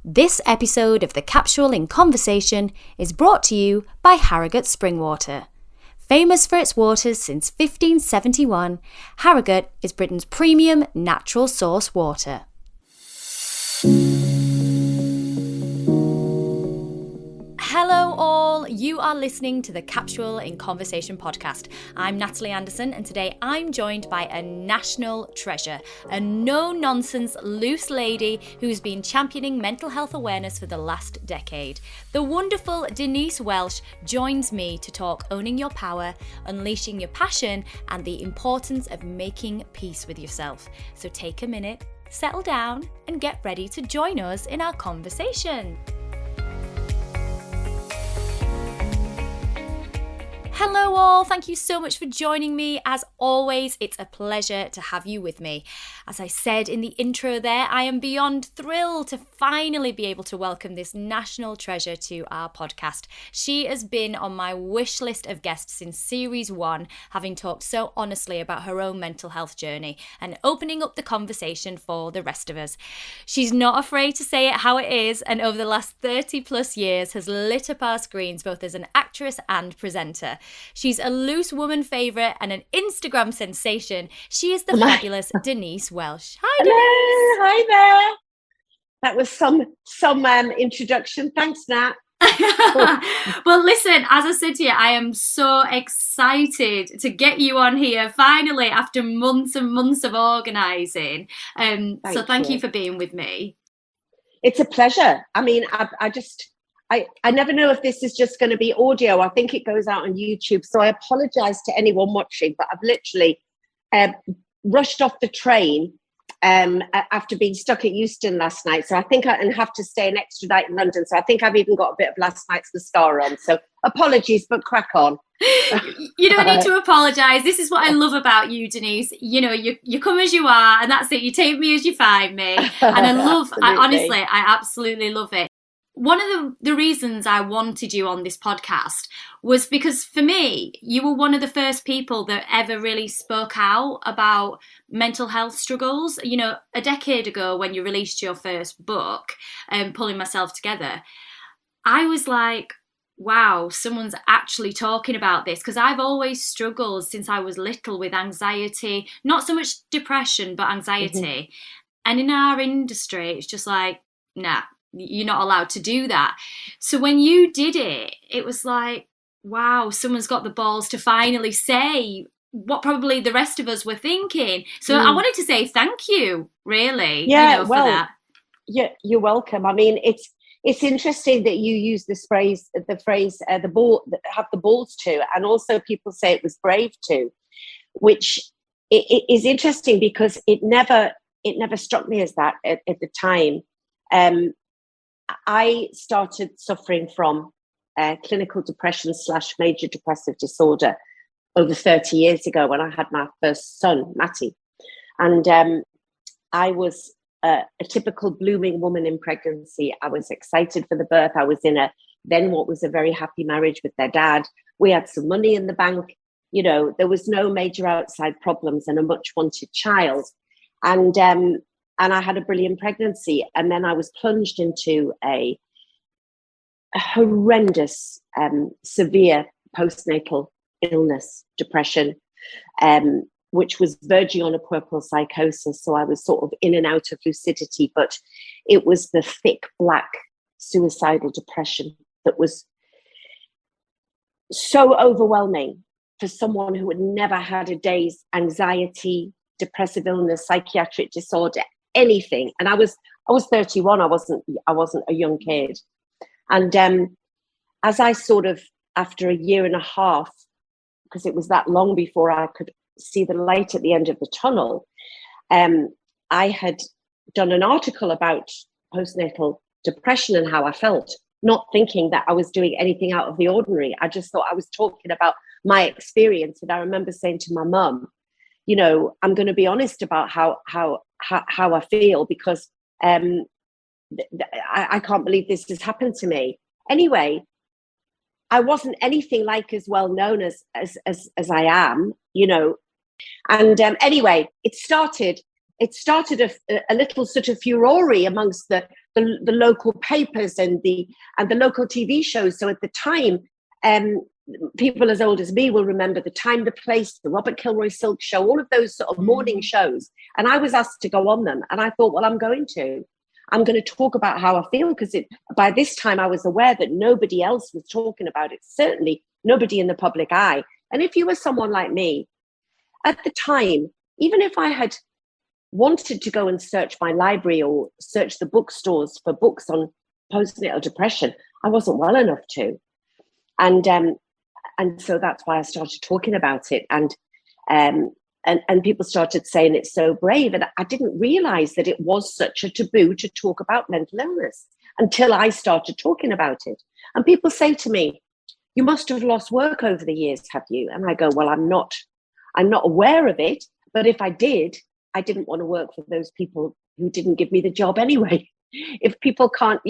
This episode of the Capsule in Conversation is brought to you by Harrogate Springwater. Famous for its waters since 1571, Harrogate is Britain's premium natural source water. Hello all, you are listening to the Capsule in Conversation podcast. I'm Natalie Anderson and today I'm joined by a national treasure, a no-nonsense loose lady who's been championing mental health awareness for the last decade. The wonderful Denise Welch joins me to talk owning your power, unleashing your passion and the importance of making peace with yourself. So take a minute, settle down and get ready to join us in our conversation. Hello all, thank you so much for joining me. As always, it's a pleasure to have you with me. As I said in the intro there, I am beyond thrilled to finally be able to welcome this national treasure to our podcast. She has been on my wish list of guests since series 1, having talked so honestly about her own mental health journey and opening up the conversation for the rest of us. She's not afraid to say it how it is, and over the last 30 plus years has lit up our screens both as an actress and presenter. She's a loose woman favourite and an Instagram sensation. She is the fabulous Denise Welch. Hi, Hello, Denise. hi there. That was some introduction. Thanks, Nat. Well, listen, as I said to you, I am so excited to get you on here finally after months and months of organising. So thank you for being with me. It's a pleasure. I mean, I never know if this is just going to be audio. I think it goes out on YouTube. So I apologise to anyone watching, but I've literally rushed off the train after being stuck at Euston last night. So I think I have to stay an extra night in London. So I think I've even got a bit of last night's mascara on. So apologies, but crack on. You don't need to apologise. This is what I love about you, Denise. You know, you come as you are, and that's it. You take me as you find me. And I absolutely love it. One of the reasons I wanted you on this podcast was because for me, you were one of the first people that ever really spoke out about mental health struggles. You know, a decade ago when you released your first book, Pulling Myself Together, I was like, wow, someone's actually talking about this, because I've always struggled since I was little with anxiety, not so much depression, but anxiety. Mm-hmm. And in our industry, it's just like, nah. You're not allowed to do that. So when you did it, it was like, wow, someone's got the balls to finally say what probably the rest of us were thinking. So I wanted to say thank you, really, for that. Yeah, you're welcome. I mean, it's interesting that you use the phrase, have the balls to, and also people say it was brave to, which it is interesting because it never struck me as that at the time. I started suffering from clinical depression / major depressive disorder over 30 years ago when I had my first son, Matty. And I was a typical blooming woman in pregnancy. I was excited for the birth. I was in what was a very happy marriage with their dad. We had some money in the bank. You know, there was no major outside problems and a much wanted child. And I had a brilliant pregnancy. And then I was plunged into a horrendous, severe postnatal illness, depression, which was verging on a puerperal psychosis. So I was sort of in and out of lucidity, but it was the thick, black, suicidal depression that was so overwhelming for someone who had never had a day's anxiety, depressive illness, psychiatric disorder, anything. And I was 31. I wasn't a young kid. And as I sort of, after a year and a half, because it was that long before I could see the light at the end of the tunnel, I had done an article about postnatal depression and how I felt, not thinking that I was doing anything out of the ordinary. I just thought I was talking about my experience. And I remember saying to my mum, you know, I'm going to be honest about how I feel, because I can't believe this has happened to me. Anyway, I wasn't anything like as well known as I am, you know. And anyway, it started a little sort of furore amongst the the local papers and the local TV shows. So at the time, people as old as me will remember The Time, the Place, the Robert Kilroy Silk Show, all of those sort of morning shows. And I was asked to go on them. And I thought, well, I'm going to talk about how I feel, because by this time I was aware that nobody else was talking about it, certainly nobody in the public eye. And if you were someone like me at the time, even if I had wanted to go and search my library or search the bookstores for books on postnatal depression, I wasn't well enough to. And so that's why I started talking about it. And people started saying it's so brave. And I didn't realize that it was such a taboo to talk about mental illness until I started talking about it. And people say to me, you must have lost work over the years, have you? And I go, well, I'm not aware of it. But if I did, I didn't want to work for those people who didn't give me the job anyway. If people can't,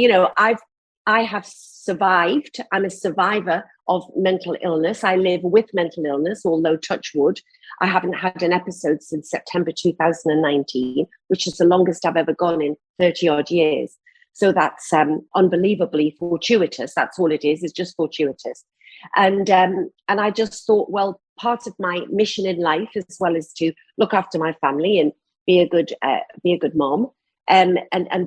I have survived. I'm a survivor of mental illness. I live with mental illness, although touch wood, I haven't had an episode since September 2019, which is the longest I've ever gone in 30 odd years. So that's unbelievably fortuitous. That's all it is. It's just fortuitous. And I just thought, well, part of my mission in life, as well as to look after my family and be a good mom, and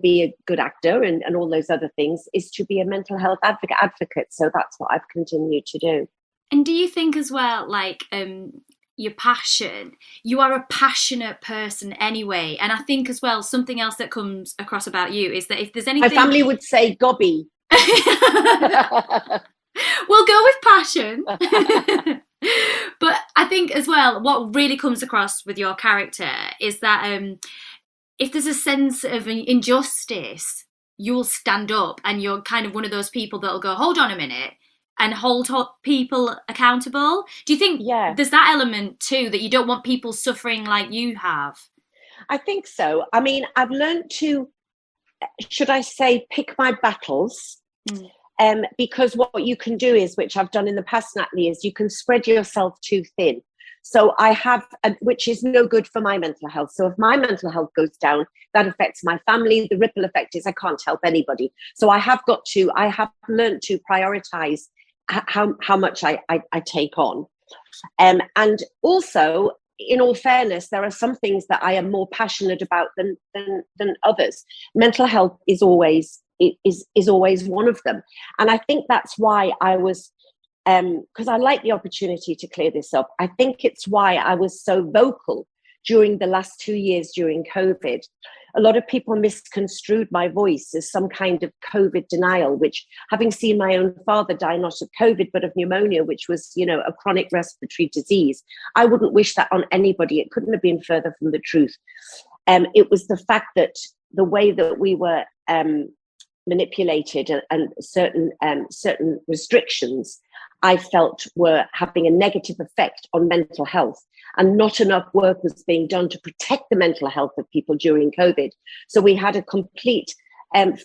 be a good actor and all those other things, is to be a mental health advocate. So that's what I've continued to do. And do you think as well, like, your passion, you are a passionate person anyway. And I think as well, something else that comes across about you is that if there's anything... My family would say gobby. We'll go with passion. But I think as well, what really comes across with your character is that if there's a sense of injustice, you'll stand up, and you're kind of one of those people that'll go, hold on a minute, and hold people accountable. Do you think there's that element too, that you don't want people suffering like you have? I think so. I mean, I've learned to, should I say, pick my battles. Because what you can do is, which I've done in the past, Natalie, is you can spread yourself too thin. So I have, which is no good for my mental health. So if my mental health goes down, that affects my family. The ripple effect is I can't help anybody. So I have learned to prioritize how much I take on. And also, in all fairness, there are some things that I am more passionate about than others. Mental health is always one of them. And I think that's why I was, because I like the opportunity to clear this up. I think it's why I was so vocal during the last 2 years during COVID. A lot of people misconstrued my voice as some kind of COVID denial, which, having seen my own father die not of COVID, but of pneumonia, which was, a chronic respiratory disease, I wouldn't wish that on anybody. It couldn't have been further from the truth. It was the fact that the way that we were manipulated and certain restrictions, I felt were having a negative effect on mental health, and not enough work was being done to protect the mental health of people during COVID. So we had a complete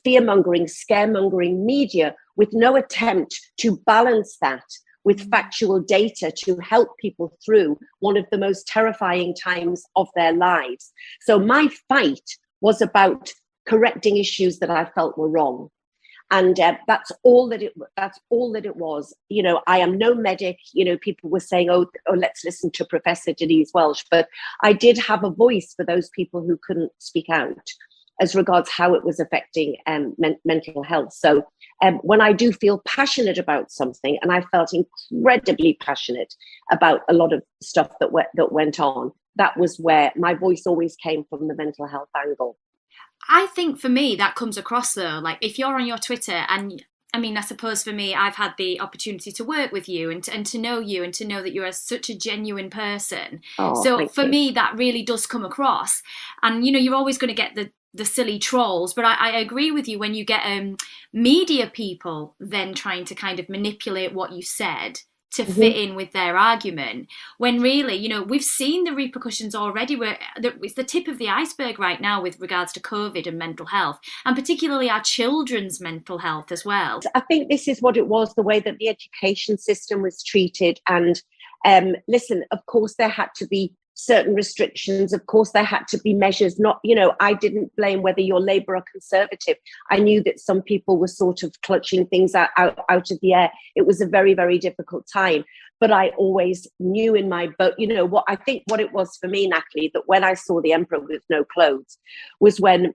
fear-mongering, scaremongering media with no attempt to balance that with factual data to help people through one of the most terrifying times of their lives. So my fight was about correcting issues that I felt were wrong. And that's all that it was. I am no medic. People were saying, oh, let's listen to Professor Denise Welch. But I did have a voice for those people who couldn't speak out as regards how it was affecting mental health. So when I do feel passionate about something, and I felt incredibly passionate about a lot of stuff that went on, that was where my voice always came from, the mental health angle. I think for me that comes across though, like if you're on your Twitter, and I mean, I suppose for me, I've had the opportunity to work with you and to know you and to know that you're such a genuine person. So for me, that really does come across. And, you're always going to get the silly trolls, but I agree with you when you get media people then trying to kind of manipulate what you said to fit in with their argument, when really, we've seen the repercussions already. It's the tip of the iceberg right now with regards to COVID and mental health, and particularly our children's mental health as well. I think this is what it was, the way that the education system was treated. And listen, of course, there had to be certain restrictions. Of course, there had to be measures. Not, I didn't blame whether you're Labour or Conservative. I knew that some people were sort of clutching things out of the air. It was a very, very difficult time. But I always knew in my boat, what I think what it was for me, Natalie, that when I saw the Emperor with no clothes was when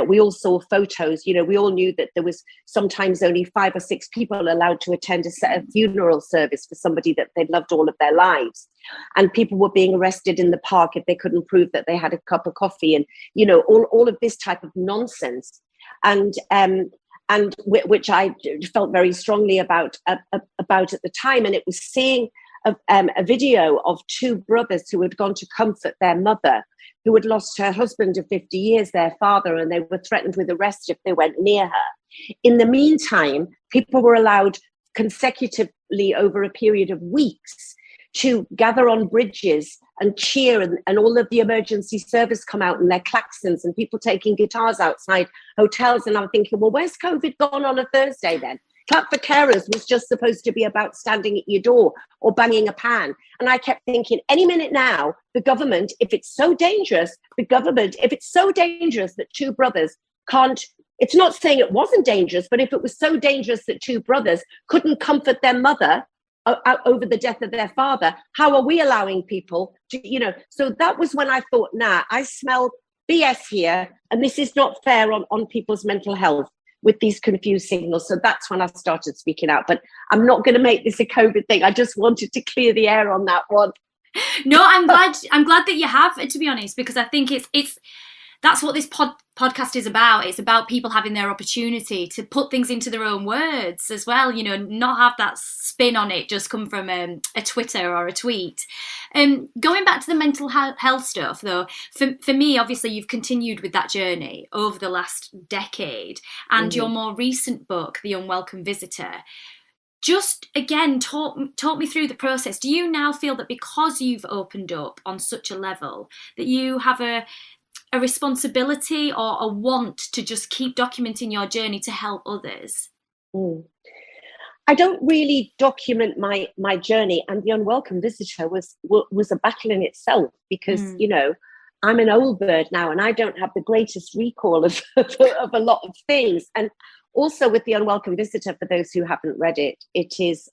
we all saw photos. We all knew that there was sometimes only 5 or 6 people allowed to attend a funeral service for somebody that they'd loved all of their lives. And people were being arrested in the park if they couldn't prove that they had a cup of coffee, and, all of this type of nonsense. And which I felt very strongly about at the time. And it was seeing a video of 2 brothers who had gone to comfort their mother, who had lost her husband of 50 years, their father, and they were threatened with arrest if they went near her. In the meantime, people were allowed consecutively over a period of weeks to gather on bridges and cheer, and all of the emergency service come out and their klaxons, and people taking guitars outside hotels. And I'm thinking, well, where's COVID gone on a Thursday then? Clap for Carers was just supposed to be about standing at your door or banging a pan. And I kept thinking, any minute now, the government, if it's so dangerous that 2 brothers can't, it's not saying it wasn't dangerous, but if it was so dangerous that 2 brothers couldn't comfort their mother over the death of their father, how are we allowing people to, so that was when I thought, I smell BS here, and this is not fair on people's mental health with these confused signals. So that's when I started speaking out. But I'm not going to make this a COVID thing. I just wanted to clear the air on that one. No, I'm glad that you have, to be honest, because I think it's that's what this podcast is about. It's about people having their opportunity to put things into their own words as well, not have that spin on it just come from a Twitter or a tweet. Going back to the mental health stuff, though, for me, obviously, you've continued with that journey over the last decade, and your more recent book, The Unwelcome Visitor, just again talk me through the process. Do you now feel that because you've opened up on such a level that you have a responsibility or a want to just keep documenting your journey to help others? I don't really document my journey, and The Unwelcome Visitor was a battle in itself, because I'm an old bird now and I don't have the greatest recall of a lot of things. And also with The Unwelcome Visitor, for those who haven't read it, it is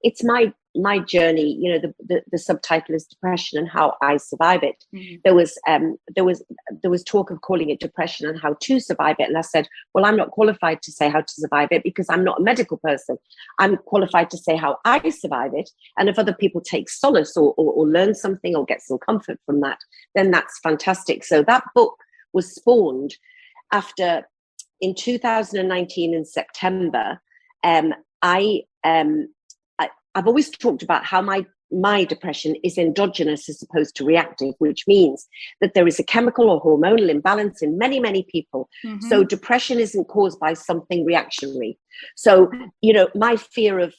it's my journey. The subtitle is Depression and How I Survive It. There was talk of calling it Depression and How to Survive It, and I said, well, I'm not qualified to say how to survive it because I'm not a medical person. I'm qualified to say how I survive it, and if other people take solace or learn something or get some comfort from that, then that's fantastic. So that book was spawned after, in 2019 in September, I've always talked about how my depression is endogenous as opposed to reactive, which means that there is a chemical or hormonal imbalance in many, many people. So depression isn't caused by something reactionary. So, my fear of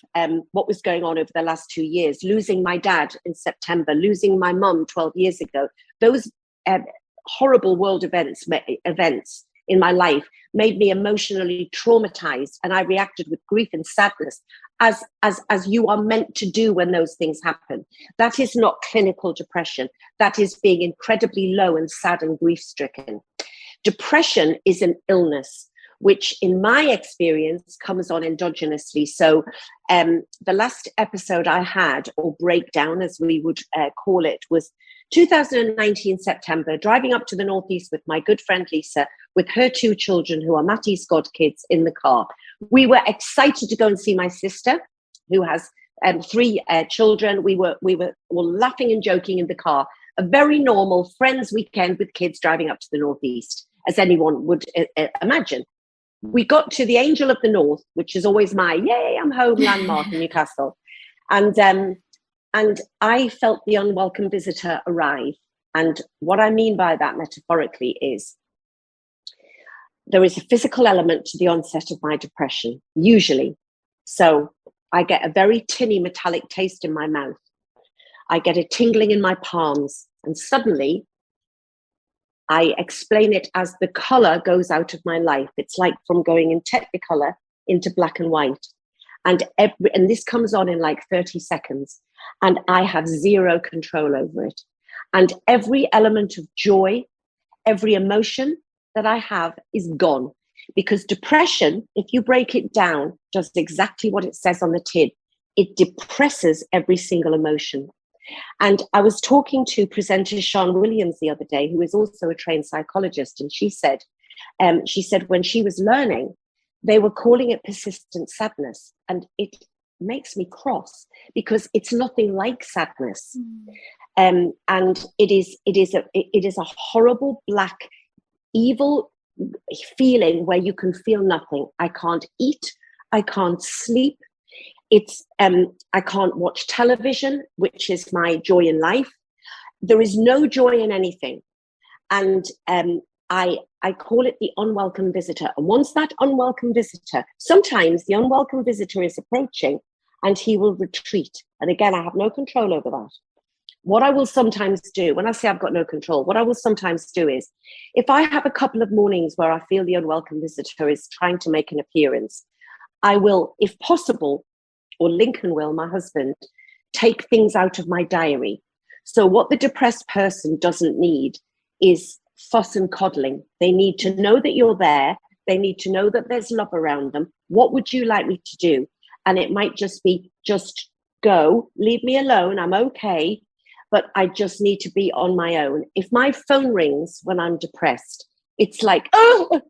what was going on over the last 2 years, losing my dad in September, losing my mum 12 years ago, those horrible world events in my life made me emotionally traumatized, and I reacted with grief and sadness, as you are meant to do when those things happen. That is not clinical depression. That is being incredibly low and sad and grief-stricken. Depression is an illness, which in my experience comes on endogenously. So the last episode I had, or breakdown as we would call it, was 2019 September, driving up to the Northeast with my good friend Lisa, with her 2 children who are Matty Scott kids, in the car. We were excited to go and see my sister, who has 3 children. We were all laughing and joking in the car. A very normal friends weekend with kids driving up to the Northeast, as anyone would imagine. We got to the Angel of the North, which is always my yay, I'm home landmark in Newcastle. And I felt the unwelcome visitor arrive. And what I mean by that metaphorically is there is a physical element to the onset of my depression, usually. So I get a very tinny metallic taste in my mouth. I get a tingling in my palms. And suddenly I explain it as the color goes out of my life. It's like from going in Technicolor into black and white. And this comes on in like 30 seconds. And I have zero control over it. And every element of joy, every emotion that I have is gone. Because depression, if you break it down, does exactly what it says on the tin. It depresses every single emotion. And I was talking to presenter Sean Williams the other day, who is also a trained psychologist, and she said when she was learning, they were calling it persistent sadness, and it makes me cross because it's nothing like sadness. And it is a horrible, black, evil feeling where you can feel nothing. I can't eat, I can't sleep. It's I can't watch television, which is my joy in life. There is no joy in anything. And I call it the unwelcome visitor. And once that unwelcome visitor, sometimes the unwelcome visitor is approaching and he will retreat. And again, I have no control over that. What I will sometimes do, when I say I've got no control, what I will sometimes do is, if I have a couple of mornings where I feel the unwelcome visitor is trying to make an appearance, I will, if possible, or Lincoln will, my husband, take things out of my diary. So what the depressed person doesn't need is fuss and coddling. They need to know that you're there. They need to know that there's love around them. What would you like me to do? And it might just be, just go, leave me alone, I'm okay, but I just need to be on my own. If my phone rings when I'm depressed, it's like, oh,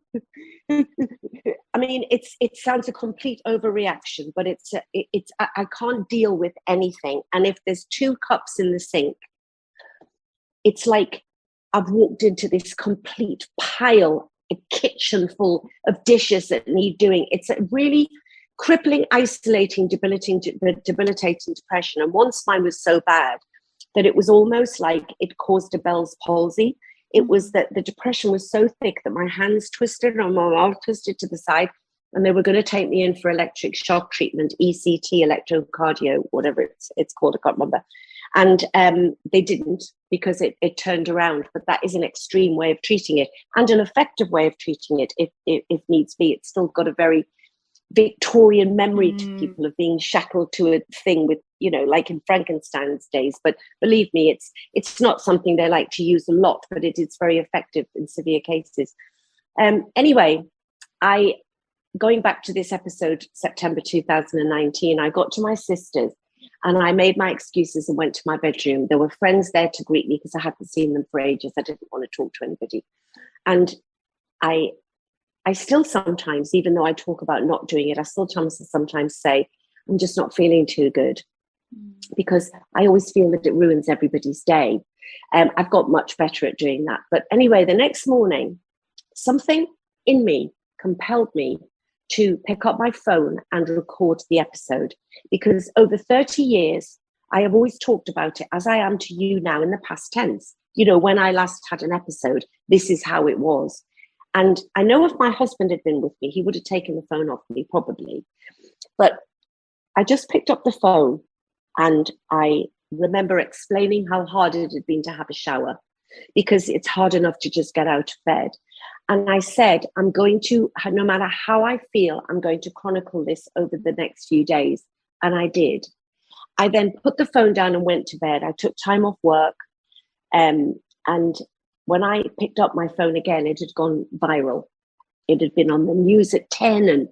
I mean, it sounds a complete overreaction, but I can't deal with anything. And if there's 2 cups in the sink, it's like I've walked into this complete pile, a kitchen full of dishes that need doing. It's a really crippling, isolating, debilitating depression. And once mine was so bad that it was almost like it caused a Bell's palsy. It was that the depression was so thick that my hands twisted and my arm twisted to the side, and they were going to take me in for electric shock treatment, ECT, electrocardio, whatever it's called, I can't remember. And they didn't, because it turned around. But that is an extreme way of treating it, and an effective way of treating it if needs be. It's still got a very Victorian memory to people of being shackled to a thing with, like in Frankenstein's days. But believe me, it's not something they like to use a lot, but it is very effective in severe cases. Anyway, going back to this episode, September 2019, I got to my sister's and I made my excuses and went to my bedroom. There were friends there to greet me because I hadn't seen them for ages. I didn't want to talk to anybody. And I still sometimes, even though I talk about not doing it, I still sometimes say, I'm just not feeling too good, because I always feel that it ruins everybody's day. I've got much better at doing that. But anyway, the next morning, something in me compelled me to pick up my phone and record the episode, because over 30 years, I have always talked about it as I am to you now in the past tense. When I last had an episode, this is how it was. And I know if my husband had been with me, he would have taken the phone off me, probably. But I just picked up the phone, and I remember explaining how hard it had been to have a shower, because it's hard enough to just get out of bed. And I said, I'm going to, no matter how I feel, I'm going to chronicle this over the next few days. And I did. I then put the phone down and went to bed. I took time off work. And when I picked up my phone again, it had gone viral. It had been on the news at 10, and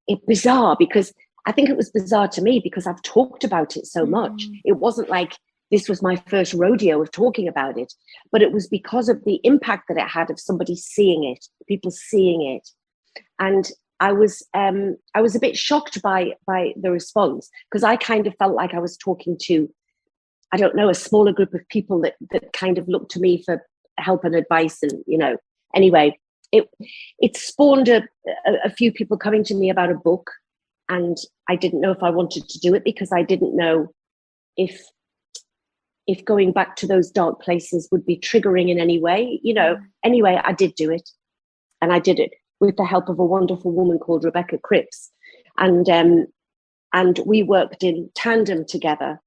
it's bizarre, because I think it was bizarre to me because I've talked about it so much. It wasn't like this was my first rodeo of talking about it, but it was because of the impact that it had of somebody seeing it, people seeing it. And I was a bit shocked by the response, because I kind of felt like I was talking to, I don't know, a smaller group of people that kind of looked to me for help and advice. And anyway, it spawned a few people coming to me about a book, and I didn't know if I wanted to do it, because I didn't know if going back to those dark places would be triggering in any way. Anyway, I did do it, and I did it with the help of a wonderful woman called Rebecca Cripps, and we worked in tandem together,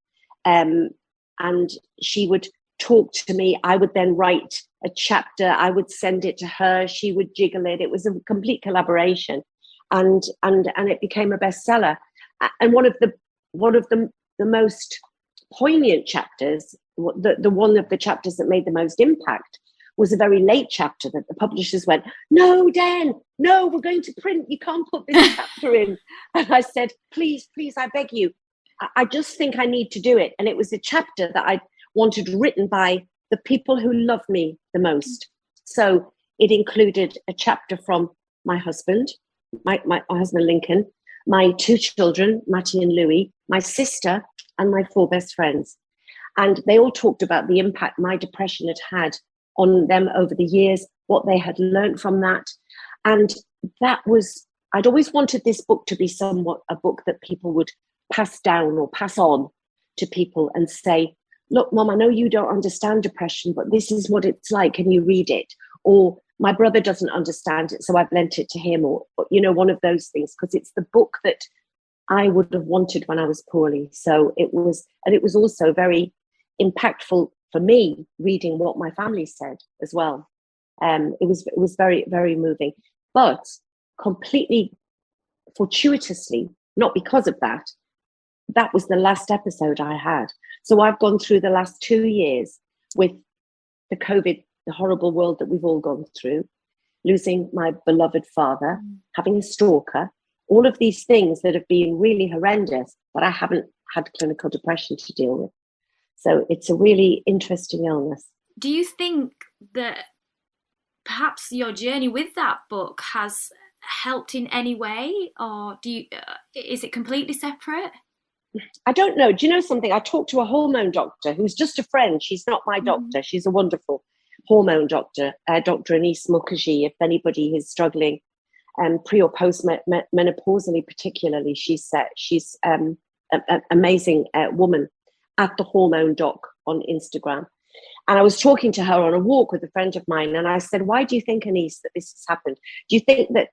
and she would talk to me. I would then write a chapter. I would send it to her. She would jiggle it. It was a complete collaboration, and it became a bestseller. And one of the most poignant chapters the one of the chapters that made the most impact was a very late chapter that the publishers went, no, Dan, no, we're going to print. You can't put this chapter in. And I said, please, I beg you. I just think I need to do it. And it was a chapter that I wanted written by the people who love me the most. So it included a chapter from my husband, my husband Lincoln, my 2 children, Matty and Louis, my sister, and my 4 best friends. And they all talked about the impact my depression had on them over the years, what they had learned from that. And I'd always wanted this book to be somewhat a book that people would pass down or pass on to people and say, look, Mom, I know you don't understand depression, but this is what it's like. Can you read it? Or my brother doesn't understand it, so I've lent it to him, or one of those things, because it's the book that I would have wanted when I was poorly. So it was also very impactful for me reading what my family said as well. It was very, very moving, but completely fortuitously, not because of that, that was the last episode I had. So I've gone through the last 2 years with the COVID, the horrible world that we've all gone through, losing my beloved father, having a stalker, all of these things that have been really horrendous, but I haven't had clinical depression to deal with. So it's a really interesting illness. Do you think that perhaps your journey with that book has helped in any way, or is it completely separate? I don't know. Do you know something? I talked to a hormone doctor who's just a friend. She's not my doctor. She's a wonderful hormone doctor, Dr. Denise Mukherjee. If anybody is struggling pre or post menopausally, particularly, she's an amazing woman at the Hormone Doc on Instagram. And I was talking to her on a walk with a friend of mine, and I said, why do you think, Anise, that this has happened? Do you think that,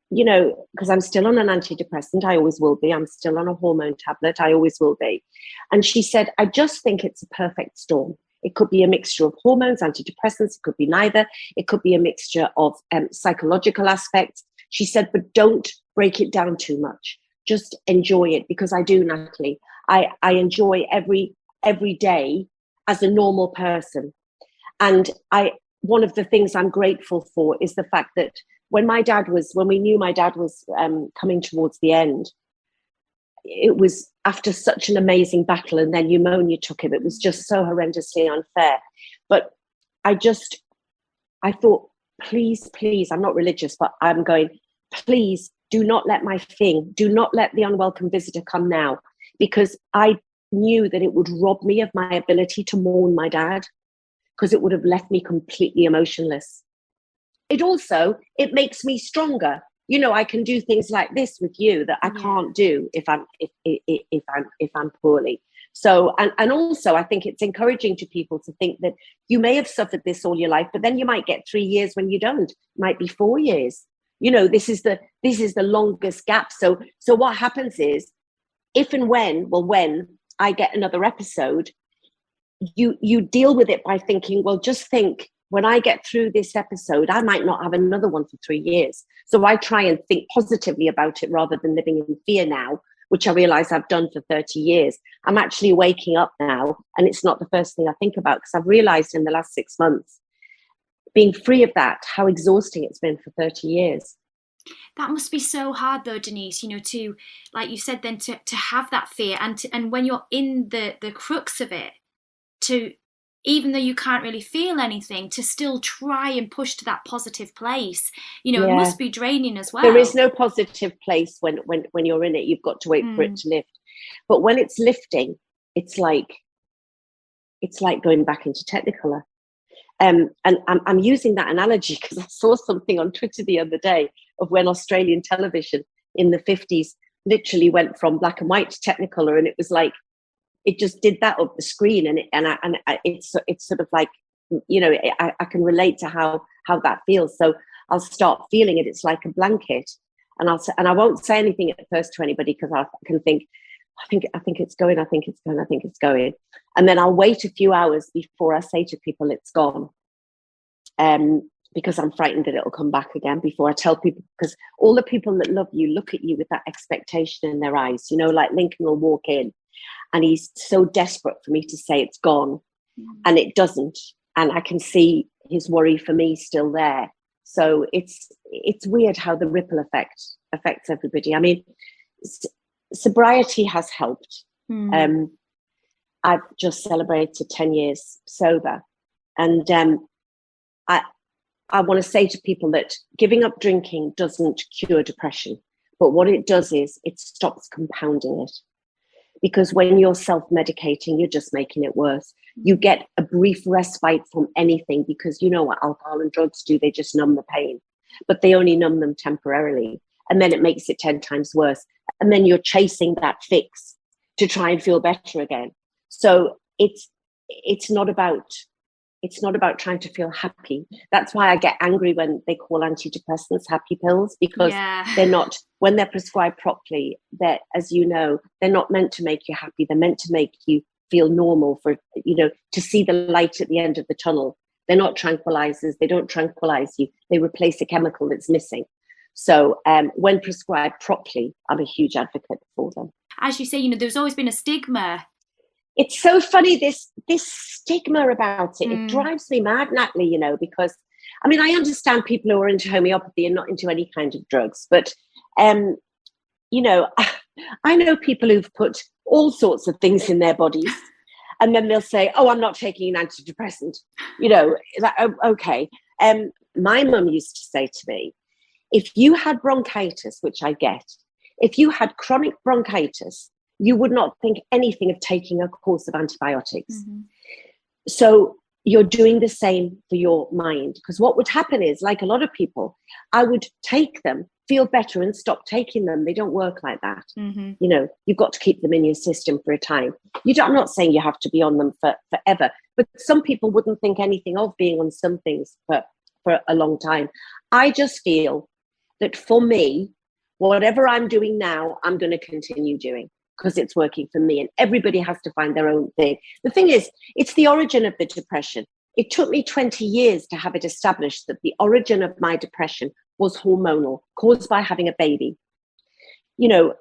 because I'm still on an antidepressant, I always will be. I'm still on a hormone tablet, I always will be. And she said, I just think it's a perfect storm. It could be a mixture of hormones, antidepressants, it could be neither. It could be a mixture of psychological aspects. She said, but don't break it down too much. Just enjoy it, because I do, Natalie. I enjoy every day as a normal person. And one of the things I'm grateful for is the fact that when we knew my dad was coming towards the end, it was after such an amazing battle, and then pneumonia took him. It was just so horrendously unfair. But I thought, please, I'm not religious, but I'm going, please do not let do not let the unwelcome visitor come now, because I knew that it would rob me of my ability to mourn my dad, because it would have left me completely emotionless. It makes me stronger. I can do things like this with you that I can't do if I'm poorly. So, and also I think it's encouraging to people to think that you may have suffered this all your life, but then you might get 3 years when you don't. It might be 4 years. This is the longest gap. So what happens is, if and when I get another episode, you deal with it by thinking, well, just think, when I get through this episode, I might not have another one for 3 years. So I try and think positively about it rather than living in fear now, which I realize I've done for 30 years. I'm actually waking up now, and it's not the first thing I think about, because I've realized in the last 6 months, being free of that, how exhausting it's been for 30 years. That must be so hard though, Denise, to, like you said, then to have that fear, and when you're in the crux of it, to, even though you can't really feel anything, to still try and push to that positive place, it must be draining as well. There is no positive place when you're in it. You've got to wait for it to lift. But when it's lifting, it's like going back into Technicolor. And I'm using that analogy because I saw something on Twitter the other day of when Australian television in the 50s literally went from black and white to Technicolor, and it was like, it just did that up the screen, and it's sort of like, I can relate to how that feels. So I'll start feeling it. It's like a blanket, and I won't say anything at first to anybody, because I can think, I think it's going, and then I'll wait a few hours before I say to people it's gone, because I'm frightened that it'll come back again, before I tell people, because all the people that love you look at you with that expectation in their eyes. Like Lincoln will walk in, and he's so desperate for me to say it's gone, and it doesn't. And I can see his worry for me still there. So it's weird how the ripple effect affects everybody. I mean, sobriety has helped. I've just celebrated 10 years sober, and I want to say to people that giving up drinking doesn't cure depression, but what it does is it stops compounding it. Because when you're self-medicating, you're just making it worse. You get a brief respite from anything, because you know what alcohol and drugs do, they just numb the pain, but they only numb them temporarily. And then it makes it 10 times worse. And then you're chasing that fix to try and feel better again. So it's not about trying to feel happy. That's why I get angry when they call antidepressants happy pills, because they're not, when they're prescribed properly, they're, as you know, they're not meant to make you happy. They're meant to make you feel normal, for, you know, to see the light at the end of the tunnel. They're not tranquilizers. They don't tranquilize you. They replace a chemical that's missing. So when prescribed properly, I'm a huge advocate for them. As you say, you know, there's always been a stigma. It's so funny, this stigma about it. It drives me mad, Natalie, you know, because, I mean, I understand people who are into homeopathy and not into any kind of drugs, but, you know, I know people who've put all sorts of things in their bodies, and then they'll say, oh, I'm not taking an antidepressant. You know, like, oh, okay. My mum used to say to me, if you had bronchitis, which I get, if you had chronic bronchitis, you would not think anything of taking a course of antibiotics. So you're doing the same for your mind, because what would happen is, like a lot of people, I would take them, feel better, and stop taking them. They don't work like that. You know, you've got to keep them in your system for a time. I'm not saying you have to be on them forever, but some people wouldn't think anything of being on some things for a long time. I just feel that for me, whatever I'm doing now, I'm going to continue doing, because it's working for me, and everybody has to find their own thing. The thing is, it's the origin of the depression. It took me 20 years to have it established that the origin of my depression was hormonal, caused by having a baby. You know,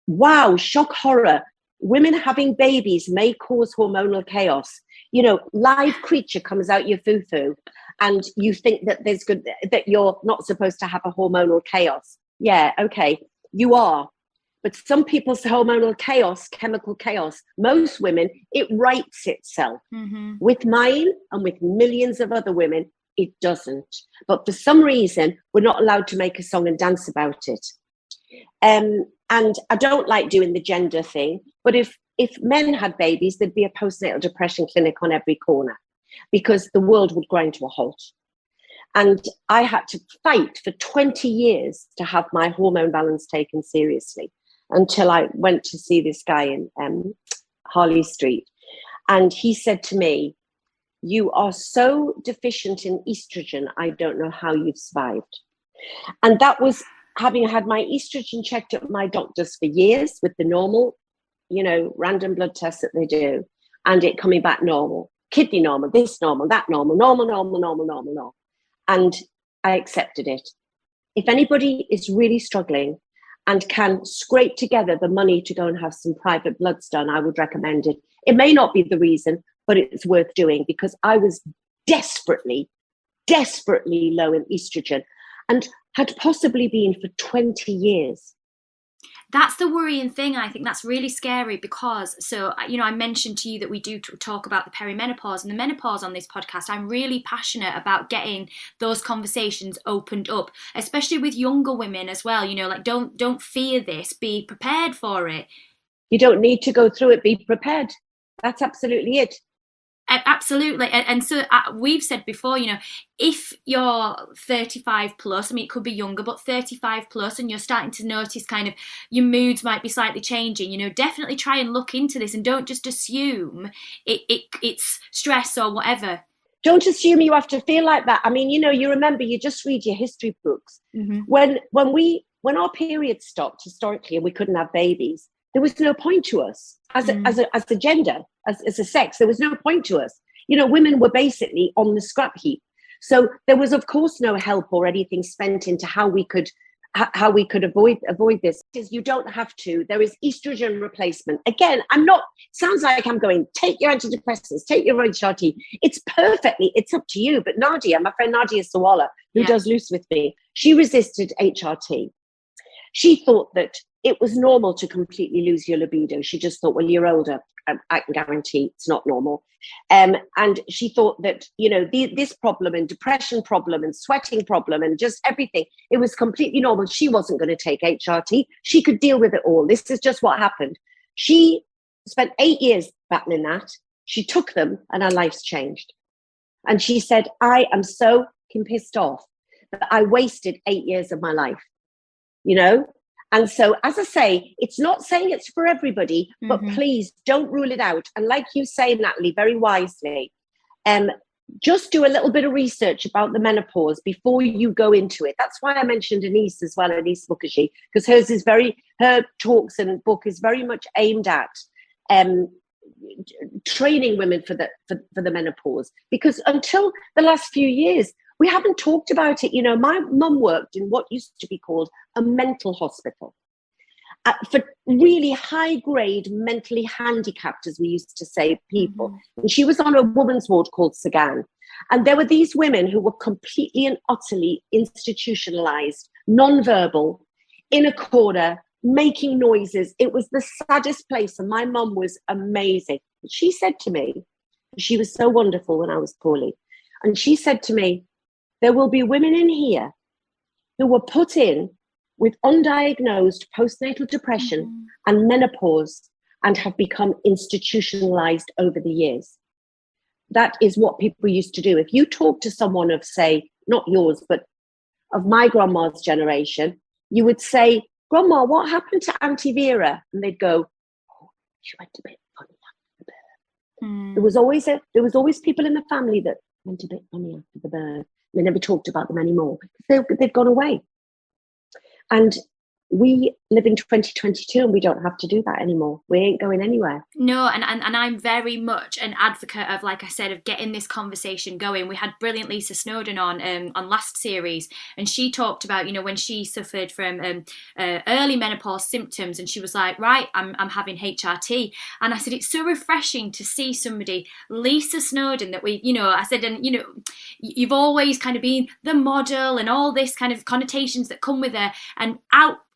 wow, shock, horror. Women having babies may cause hormonal chaos. You know, live creature comes out your foo-foo, and you think that that you're not supposed to have a hormonal chaos. Yeah, okay, you are. But some people's hormonal chaos, chemical chaos, most women, it rights itself. With mine and with millions of other women, it doesn't. But for some reason, we're not allowed to make a song and dance about it. And I don't like doing the gender thing, but if men had babies, there'd be a postnatal depression clinic on every corner, because the world would grind to a halt. And I had to fight for 20 years to have my hormone balance taken seriously, until I went to see this guy in Harley Street. And he said to me, you are so deficient in estrogen, I don't know how you've survived. And that was having had my estrogen checked at my doctor's for years with the normal, you know, random blood tests that they do, and it coming back normal, kidney normal, this normal, that normal, normal. And I accepted it. If anybody is really struggling and can scrape together the money to go and have some private bloods done, I would recommend it. It may not be the reason, but it's worth doing, because I was desperately low in estrogen, and had possibly been for 20 years. That's the worrying thing. I think that's really scary, because, so, you know, I mentioned to you that we do talk about the perimenopause and the menopause on this podcast. I'm really passionate about getting those conversations opened up, especially with younger women as well. You know, like, don't fear this, be prepared for it. You don't need to go through it, be prepared. That's absolutely it. Absolutely. And so we've said before, you know, if you're 35 plus, I mean, it could be younger, but 35 plus, and you're starting to notice kind of your moods might be slightly changing, you know, definitely try and look into this, and don't just assume it's stress or whatever. Don't assume you have to feel like that. I mean, you know, you remember, you just read your history books. When our periods stopped historically and we couldn't have babies, there was no point to us as a gender, as a sex. There was no point to us. You know, women were basically on the scrap heap. So there was, of course, no help or anything spent into how we could how we could avoid this is you don't have to. There is estrogen replacement. Again, sounds like I'm going, take your antidepressants, take your HRT. It's up to you. But Nadia, my friend Nadia Sawala, who does Loose with me, she resisted HRT. She thought that it was normal to completely lose your libido. She just thought, well, you're older. I can guarantee it's not normal. And she thought that, this problem and depression problem and sweating problem and just everything, it was completely normal. She wasn't going to take HRT. She could deal with it all. This is just what happened. She spent 8 years battling that. She took them and her life's changed. And she said, I am so pissed off that I wasted 8 years of my life, And so, as I say, it's not saying it's for everybody, but please don't rule it out. And like you say, Natalie, very wisely, just do a little bit of research about the menopause before you go into it. That's why I mentioned Denise as well, Denise Mukherjee, because her talks and book is very much aimed at training women for the menopause. Because until the last few years, we haven't talked about it. My mum worked in what used to be called a mental hospital for really high-grade, mentally handicapped, as we used to say, people. And she was on a woman's ward called Sagan. And there were these women who were completely and utterly institutionalized, non-verbal, in a corner, making noises. It was the saddest place. And my mum was amazing. She said to me, she was so wonderful when I was poorly. And she said to me, there will be women in here who were put in with undiagnosed postnatal depression and menopause and have become institutionalized over the years. That is what people used to do. If you talk to someone of, say, not yours, but of my grandma's generation, you would say, Grandma, what happened to Auntie Vera? And they'd go, oh, she went a bit funny after the birth. There was always people in the family that went a bit funny after the birth. They never talked about them anymore. They've gone away. And we live in 2022 and we don't have to do that anymore. We ain't going anywhere. No, and I'm very much an advocate of, like I said, of getting this conversation going. We had brilliant Lisa Snowdon on last series, and she talked about, when she suffered from early menopause symptoms, and she was like, right, I'm having HRT. And I said, it's so refreshing to see somebody, Lisa Snowdon, that we, I said, and you've always kind of been the model and all this kind of connotations that come with her, and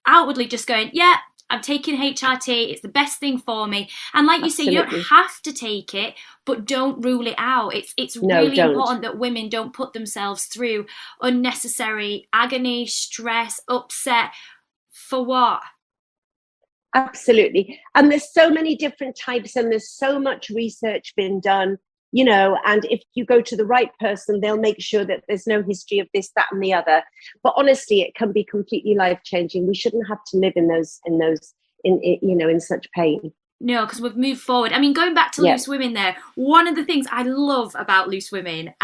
outwardly just going, yeah, I'm taking HRT, it's the best thing for me. And like you say, you don't have to take it, but don't rule it out. It's really important that women don't put themselves through unnecessary agony, stress, upset. For what? Absolutely. And there's so many different types and there's so much research being done, and if you go to the right person, they'll make sure that there's no history of this, that, and the other. But honestly, it can be completely life-changing. We shouldn't have to live in such pain. No, because we've moved forward. I mean, going back to Loose Women there, one of the things I love about Loose Women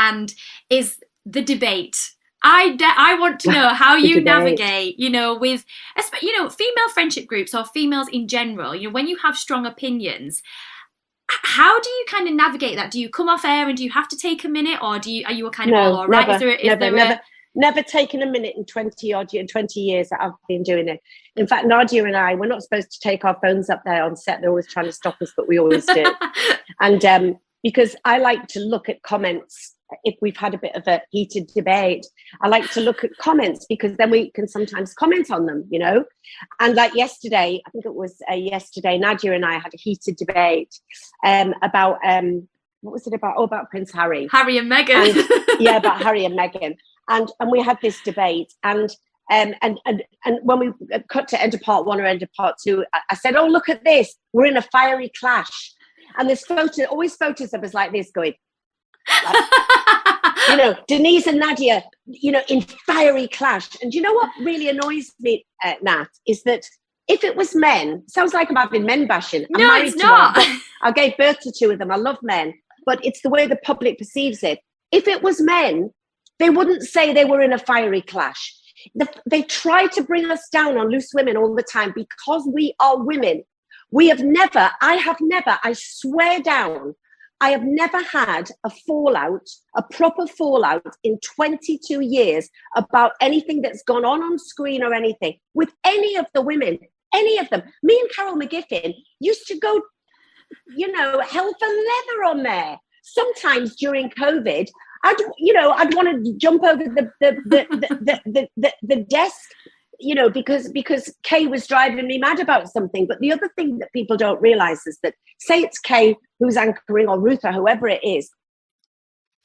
is the debate. I want to know how you navigate, with, female friendship groups or females in general, when you have strong opinions. How do you kind of navigate that? Do you come off air and do you have to take a minute, or are you a kind of all right? Never taken a minute in 20 years that I've been doing it. In fact, Nadia and I, we're not supposed to take our phones up there on set. They're always trying to stop us, but we always do. And because I like to look at comments. If we've had a bit of a heated debate, I like to look at comments because then we can sometimes comment on them, And like yesterday, I think it was yesterday, Nadia and I had a heated debate about, what was it about? Oh, about Prince Harry. Harry and Meghan. About Harry and Meghan. And we had this debate and when we cut to end of part one or end of part two, I said, oh, look at this. We're in a fiery clash. And there's always photos of us like this going, Denise and Nadia, in fiery clash. And you know what really annoys me, Nat, is that if it was men, sounds like I'm having men bashing. No, it's not. I gave birth to two of them. I love men, but it's the way the public perceives it. If it was men, they wouldn't say they were in a fiery clash. They try to bring us down on Loose Women all the time because we are women. I have never, I swear down I have never had a fallout, a proper fallout in 22 years about anything that's gone on screen or anything with any of the women, any of them. Me and Carol McGiffin used to go, hell for leather on there. Sometimes during COVID, I'd want to jump over the desk, because Kay was driving me mad about something. But the other thing that people don't realize is that, say it's Kay who's anchoring, or Ruth, or whoever it is,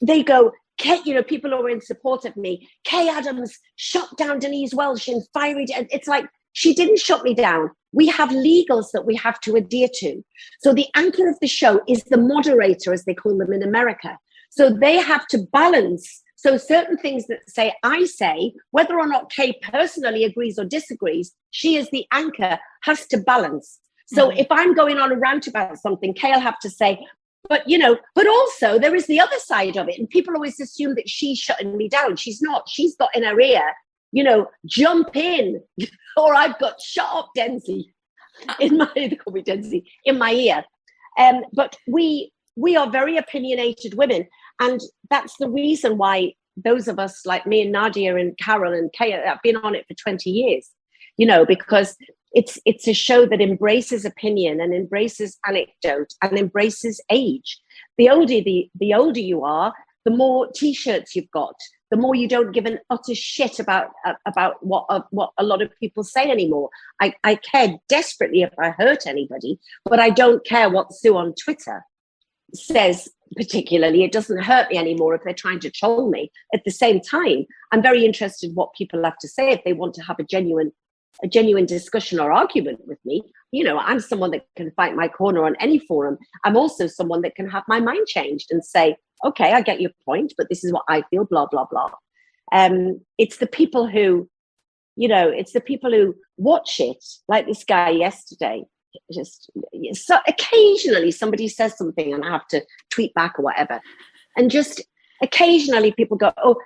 they go, Kay, people who are in support of me, Kay Adams shut down Denise Welch and fired. And it's like, she didn't shut me down. We have legals that we have to adhere to. So the anchor of the show is the moderator, as they call them in America. So they have to balance. So certain things that I say, whether or not Kay personally agrees or disagrees, she as the anchor has to balance. So if I'm going on a rant about something, Kay will have to say, but also there is the other side of it. And people always assume that she's shutting me down. She's not. She's got in her ear, jump in, or I've got shut up, Denzi, they call me Denzi, in my ear. But we are very opinionated women. And that's the reason why those of us like me and Nadia and Carol and Kay have been on it for 20 years, because it's a show that embraces opinion and embraces anecdote and embraces age. The older you are, the more T-shirts you've got, the more you don't give an utter shit about what a lot of people say anymore. I care desperately if I hurt anybody, but I don't care what Sue on Twitter says particularly. It doesn't hurt me anymore if they're trying to troll me. At the same time, I'm very interested in what people have to say if they want to have a genuine discussion or argument with me. I'm someone that can fight my corner on any forum. I'm also someone that can have my mind changed and say, okay, I get your point, but this is what I feel, blah, blah, blah. It's the people who, watch it, like this guy yesterday. So occasionally somebody says something and I have to tweet back or whatever. And just occasionally people go, oh,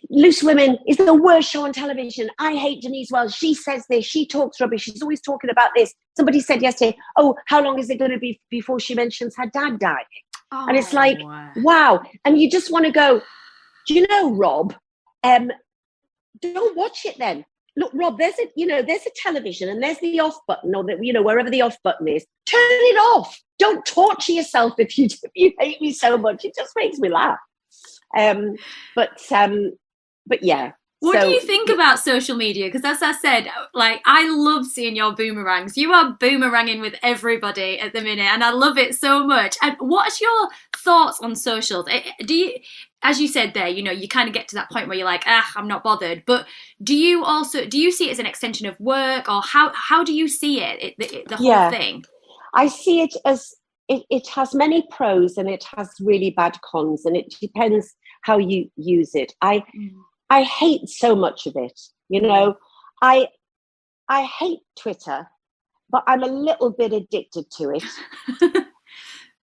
Loose Women is the worst show on television. I hate Denise Welch. She says this. She talks rubbish. She's always talking about this. Somebody said yesterday, oh, how long is it going to be before she mentions her dad dying? Oh, and it's like, wow. And you just want to go, do you know, Rob, don't watch it then. Look, Rob, there's a television and there's the off button, or wherever the off button is. Turn it off. Don't torture yourself if you hate me so much. It just makes me laugh. But yeah. What do you think about social media? Because as I said, I love seeing your boomerangs. You are boomeranging with everybody at the minute, and I love it so much. And what's your thoughts on socials? Do you, as you said there, you kind of get to that point where you're like, I'm not bothered. But do you see it as an extension of work, or how do you see it, the whole thing? I see it as it has many pros and it has really bad cons, and it depends how you use it. I hate so much of it. I hate Twitter, but I'm a little bit addicted to it.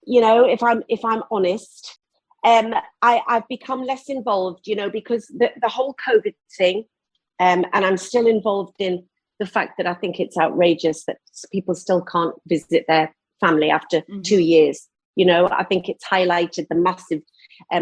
If I'm honest, I've become less involved, because the whole COVID thing, and I'm still involved in the fact that I think it's outrageous that people still can't visit their family after 2 years. I think it's highlighted the massive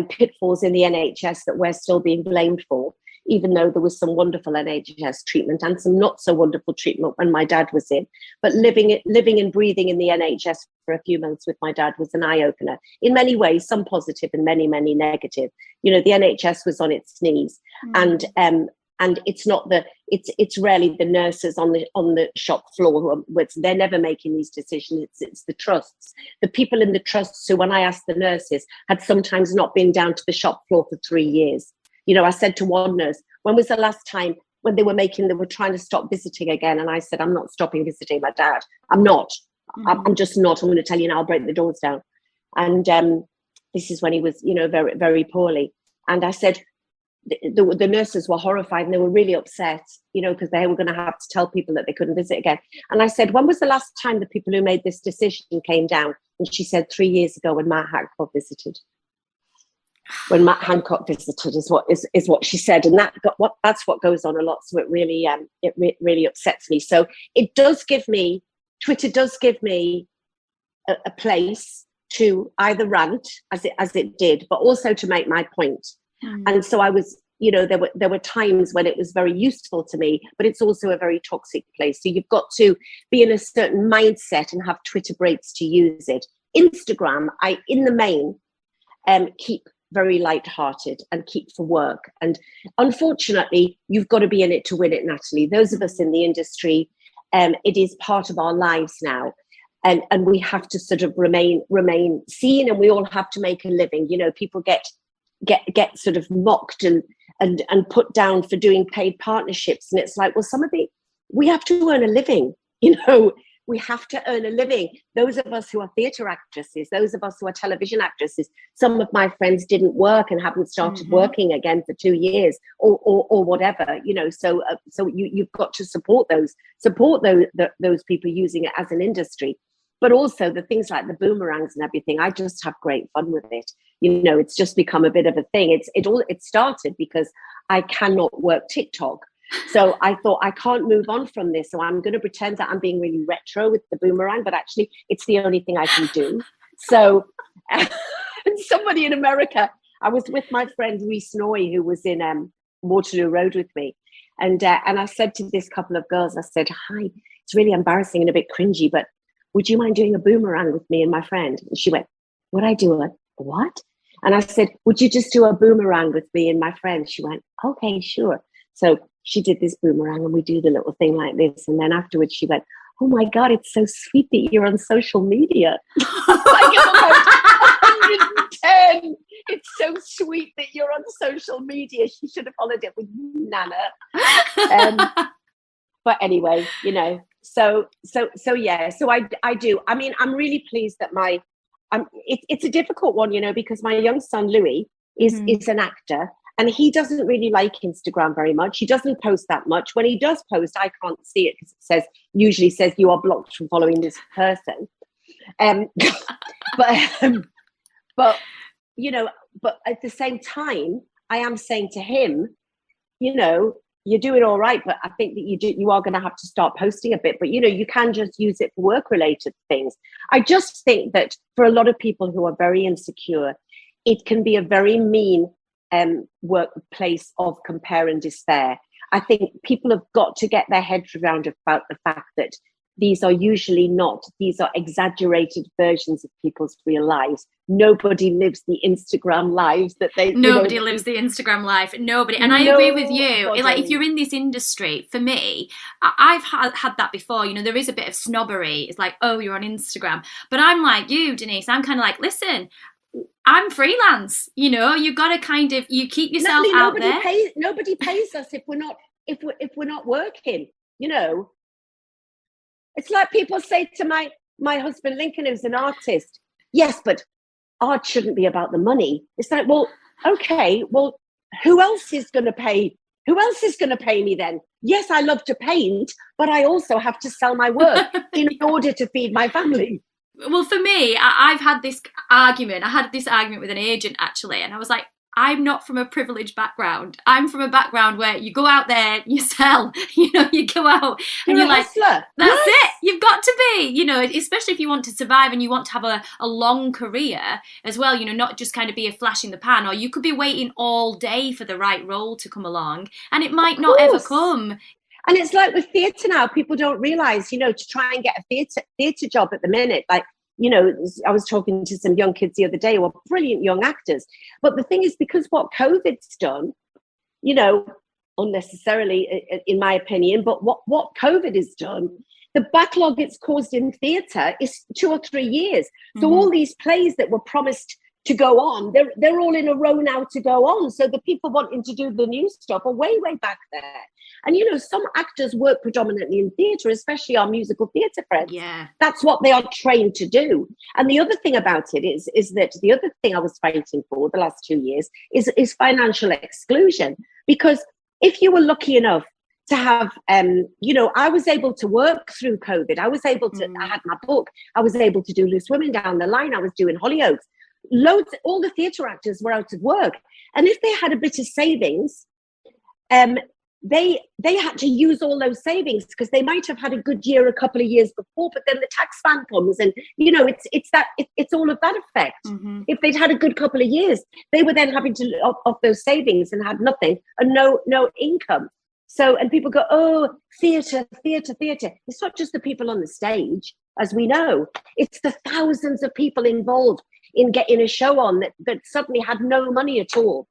pitfalls in the NHS that we're still being blamed for, even though there was some wonderful NHS treatment and some not so wonderful treatment when my dad was in. But living and breathing in the NHS for a few months with my dad was an eye-opener. In many ways, some positive and many, many negative. The NHS was on its knees. And it's not it's rarely the nurses on the shop floor they're never making these decisions. It's the trusts, the people in the trusts who, when I asked the nurses, had sometimes not been down to the shop floor for 3 years. I said to one nurse, when was the last time when they were trying to stop visiting again? And I said, I'm not stopping visiting my dad. I'm not. I'm just not. I'm going to tell you now, I'll break the doors down. And this is when he was, very, very poorly. And I said, the nurses were horrified and they were really upset, because they were going to have to tell people that they couldn't visit again. And I said, when was the last time the people who made this decision came down? And she said 3 years ago when Matt Hancock visited. When Matt Hancock visited is what she said, and that's what goes on a lot. So it really upsets me. So Twitter does give me a place to either rant as it did, but also to make my point. And so I was, there were times when it was very useful to me, but it's also a very toxic place. So you've got to be in a certain mindset and have Twitter breaks to use it. Instagram, I, in the main, keep very light-hearted and keep for work. And unfortunately, you've got to be in it to win it, Natalie. Those of us in the industry, it is part of our lives now. And we have to sort of remain seen, and we all have to make a living. People get sort of mocked and put down for doing paid partnerships. And it's like, well, we have to earn a living, we have to earn a living. Those of us who are theatre actresses, those of us who are television actresses, some of my friends didn't work and haven't started working again for 2 years or whatever, so you've got to support those people using it as an industry. But also the things like the boomerangs and everything, I just have great fun with it. It's just become a bit of a thing. It started because I cannot work TikTok. So I thought, I can't move on from this. So I'm going to pretend that I'm being really retro with the boomerang, but actually it's the only thing I can do. So somebody in America, I was with my friend Reese Noy, who was in Waterloo Road with me. And I said to this couple of girls, I said, hi, it's really embarrassing and a bit cringy, but would you mind doing a boomerang with me and my friend? And she went, would I do a what? And I said, would you just do a boomerang with me and my friend? She went, okay, sure. So she did this boomerang and we do the little thing like this. And then afterwards she went, oh my God, it's so sweet that you're on social media. Like, 110. It's so sweet that you're on social media. She should have followed it with Nana. But anyway, so yeah, so I do. I mean, I'm really pleased that it's a difficult one, because my young son, Louis, is an actor. And he doesn't really like Instagram very much. He doesn't post that much. When he does post, I can't see it because it usually says you are blocked from following this person. But at the same time, I am saying to him, you're doing all right, but I think that you are going to have to start posting a bit. But you can just use it for work-related things. I just think that for a lot of people who are very insecure, it can be a very mean workplace of compare and despair. I think people have got to get their heads around about the fact that these are exaggerated versions of people's real lives. Nobody lives the Instagram lives that they... Nobody lives the Instagram life. Nobody. And I agree with you. Like, if you're in this industry, for me, I've had that before. There is a bit of snobbery. It's like, oh, you're on Instagram. But I'm like you, Denise. I'm kind of like, listen, I'm freelance. You got to kind of, you keep yourself out there. Nobody pays us if we're not working. It's like people say to my husband Lincoln, who's an artist. Yes, but art shouldn't be about the money. It's like, well, okay, well, who else is going to pay? Who else is going to pay me then? Yes, I love to paint, but I also have to sell my work in order to feed my family. Well, for me, I've had this argument. I had this argument with an agent, actually, and I was like, I'm not from a privileged background. I'm from a background where you go out there, you sell, you go out and you're like, hustler. That's it. You've got to be, especially if you want to survive and you want to have a long career as well, not just kind of be a flash in the pan, or you could be waiting all day for the right role to come along and it might not ever come. And it's like with theatre now, people don't realise, to try and get a theatre job at the minute, like, I was talking to some young kids the other day who are brilliant young actors. But the thing is, because what COVID's done, unnecessarily, in my opinion, but what COVID has done, the backlog it's caused in theatre is 2 or 3 years. So all these plays that were promised to go on, they're all in a row now to go on. So the people wanting to do the new stuff are way back there. And, some actors work predominantly in theatre, especially our musical theatre friends. Yeah. That's what they are trained to do. And the other thing about it is that the other thing I was fighting for the last 2 years is financial exclusion. Because if you were lucky enough to have, I was able to work through COVID. I was able to, I had my book. I was able to do Loose Women down the line. I was doing Hollyoaks. All the theatre actors were out of work. And if they had a bit of savings, they had to use all those savings because they might have had a good year a couple of years before, but then the tax man comes and, you know, it's all of that effect. Mm-hmm. If they'd had a good couple of years, they were then having to off those savings and had nothing and no income. So, and people go, oh, theatre. It's not just the people on the stage, as we know. It's the thousands of people involved in getting a show on that suddenly had no money at all.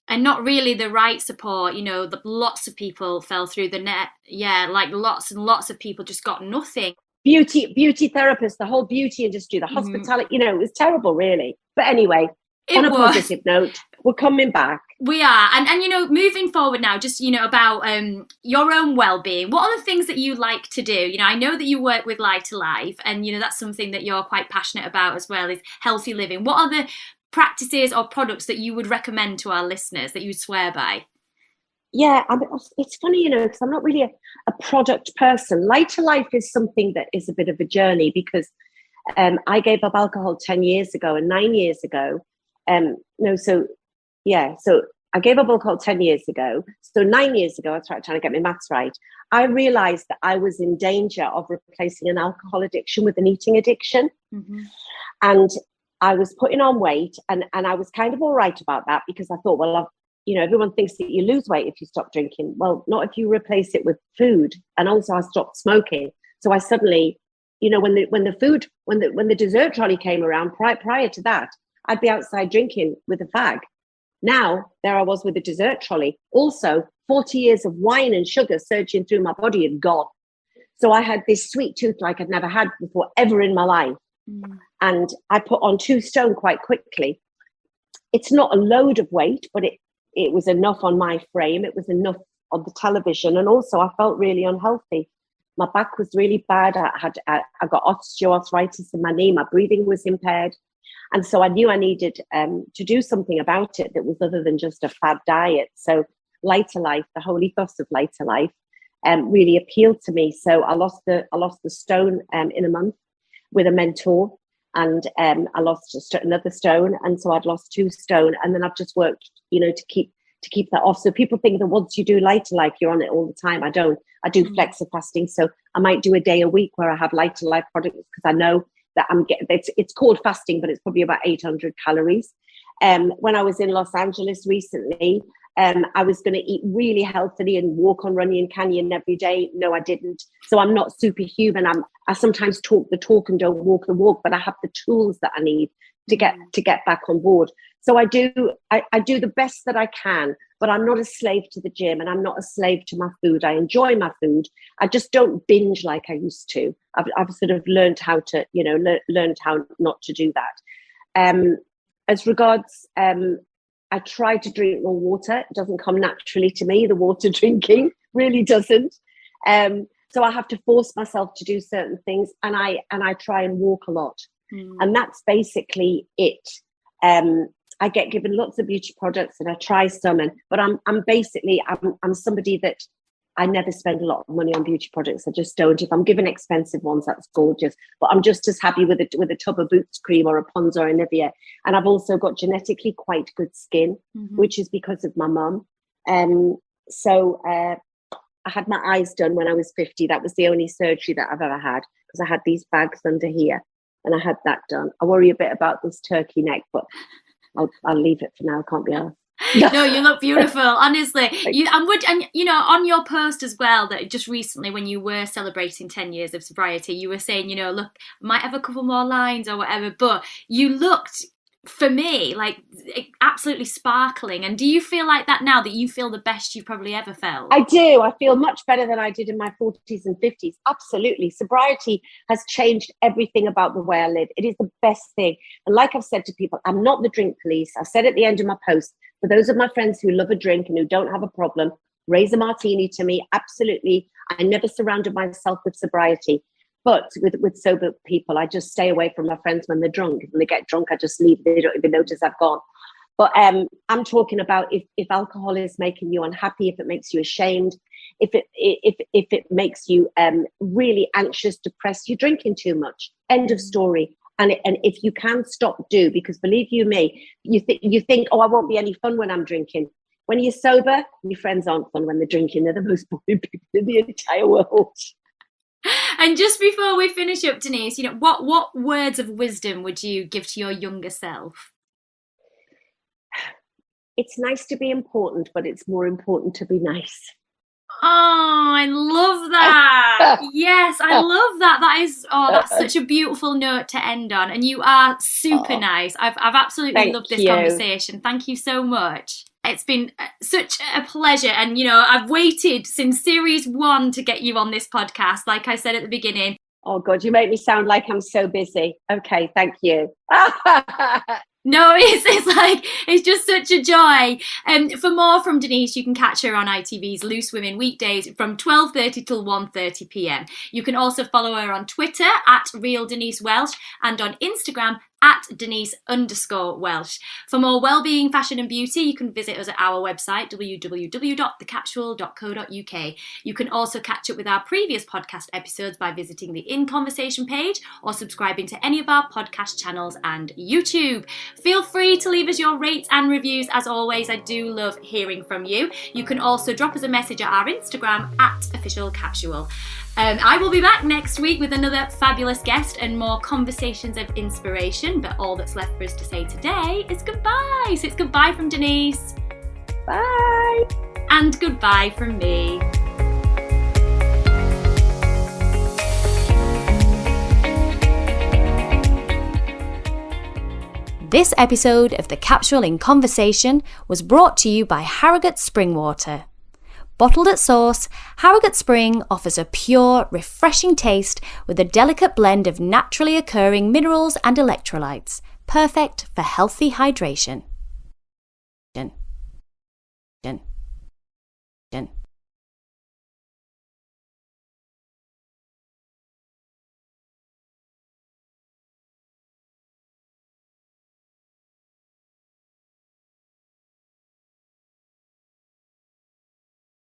And not really the right support, you know, lots of people fell through the net. Yeah, like lots and lots of people just got nothing. Beauty therapists, the whole beauty industry, the hospitality, you know, it was terrible, really. But anyway, on a positive note, we're coming back. We are. And you know, moving forward now, just, you know, about your own well-being. What are the things that you like to do? You know, I know that you work with Lighter Life, and, you know, that's something that you're quite passionate about as well, is healthy living. What are the practices or products that you would recommend to our listeners that you would swear by? Yeah, I mean, it's funny, you know, because I'm not really a product person. Lighter Life is something that is a bit of a journey, because I gave up alcohol 10 years ago and 9 years ago. So I gave up alcohol 10 years ago. So 9 years ago, I was trying to get my maths right. I realized that I was in danger of replacing an alcohol addiction with an eating addiction. Mm-hmm. And I was putting on weight, and I was kind of all right about that, because I thought, well, you know, everyone thinks that you lose weight if you stop drinking. Well, not if you replace it with food. And also I stopped smoking. So I suddenly, you know, when the dessert trolley came around, prior to that, I'd be outside drinking with a fag. Now, there I was with a dessert trolley. Also, 40 years of wine and sugar surging through my body had gone. So I had this sweet tooth like I'd never had before, ever in my life. Mm. And I put on 2 stone quite quickly. It's not a load of weight, but it was enough on my frame. It was enough on the television. And also I felt really unhealthy. My back was really bad. I got osteoarthritis in my knee. My breathing was impaired. And so I knew I needed to do something about it that was other than just a fad diet. So Lighter Life, the whole ethos of Lighter Life, really appealed to me. So I lost the stone in a month with a mentor, and I lost another stone, and so I'd lost 2 stone, and then I've just worked, you know, to keep that off. So people think that once you do Lighter Life, you're on it all the time. I don't. I do flexi fasting, so I might do a day a week where I have Lighter Life products, because I know that it's called fasting, but it's probably about 800 calories. When I was in Los Angeles recently, I was going to eat really healthily and walk on Runyon Canyon every day. No, I didn't. So I'm not superhuman. I sometimes talk the talk and don't walk the walk, but I have the tools that I need to get back on board. So I do the best that I can, but I'm not a slave to the gym, and I'm not a slave to my food. I enjoy my food. I just don't binge like I used to. I've sort of learned how to, you know, learned how not to do that. As regards, I try to drink more water. It doesn't come naturally to me. The water drinking really doesn't. So I have to force myself to do certain things, and I try and walk a lot. And that's basically it. I get given lots of beauty products, and I try some, but I'm somebody that I never spend a lot of money on beauty products. I just don't. If I'm given expensive ones, that's gorgeous, but I'm just as happy with a tub of Boots cream or a Pond's or a Nivea. And I've also got genetically quite good skin, which is because of my mum. So I had my eyes done when I was 50. That was the only surgery that I've ever had, because I had these bags under here, and I had that done. I worry a bit about this turkey neck, but I'll leave it for now. I can't be asked. No, you look beautiful, honestly. And you know, on your post as well, that just recently, when you were celebrating 10 years of sobriety, you were saying, you know, look, I might have a couple more lines or whatever, but you looked, for me, like absolutely sparkling. And do you feel like that now, that you feel the best you've probably ever felt? I do. I feel much better than I did in my 40s and 50s. Absolutely. Sobriety has changed everything about the way I live. It is the best thing. And like I've said to people, I'm not the drink police. I said at the end of my post, for those of my friends who love a drink and who don't have a problem, raise a martini to me. Absolutely. I never surrounded myself with sobriety. But with sober people, I just stay away from my friends when they're drunk. When they get drunk, I just leave. They don't even notice I've gone. But I'm talking about if alcohol is making you unhappy, if it makes you ashamed, if it makes you really anxious, depressed, you're drinking too much. End of story. And if you can stop, do, because believe you me, you think, oh, I won't be any fun when I'm drinking. when you're sober, your friends aren't fun. When they're drinking, they're the most boring people in the entire world. And just before we finish up, Denise, what words of wisdom would you give to your younger self? It's nice to be important, but it's more important to be nice. Oh, I love that. Yes, I love that. That's such a beautiful note to end on. And you are super nice. I've absolutely loved this conversation. Thank you so much. It's been such a pleasure. And, I've waited since series 1 to get you on this podcast, like I said at the beginning. Oh, God, you make me sound like I'm so busy. Okay, thank you. No, it's just such a joy. For more from Denise, you can catch her on ITV's Loose Women weekdays from 12:30 till 1:30 p.m. You can also follow her on Twitter at Real Denise Welch and on Instagram at Denise_Welch. For more wellbeing, fashion and beauty, you can visit us at our website, www.thecapsule.co.uk. You can also catch up with our previous podcast episodes by visiting the In Conversation page or subscribing to any of our podcast channels and YouTube. Feel free to leave us your rates and reviews. As always, I do love hearing from you. You can also drop us a message at our Instagram at officialcapsule. I will be back next week with another fabulous guest and more conversations of inspiration, but all that's left for us to say today is goodbye. So it's goodbye from Denise. Bye. And goodbye from me. This episode of The Capsule in Conversation was brought to you by Harrogate Spring Water. Bottled at source, Harrogate Spring offers a pure, refreshing taste with a delicate blend of naturally occurring minerals and electrolytes, perfect for healthy hydration.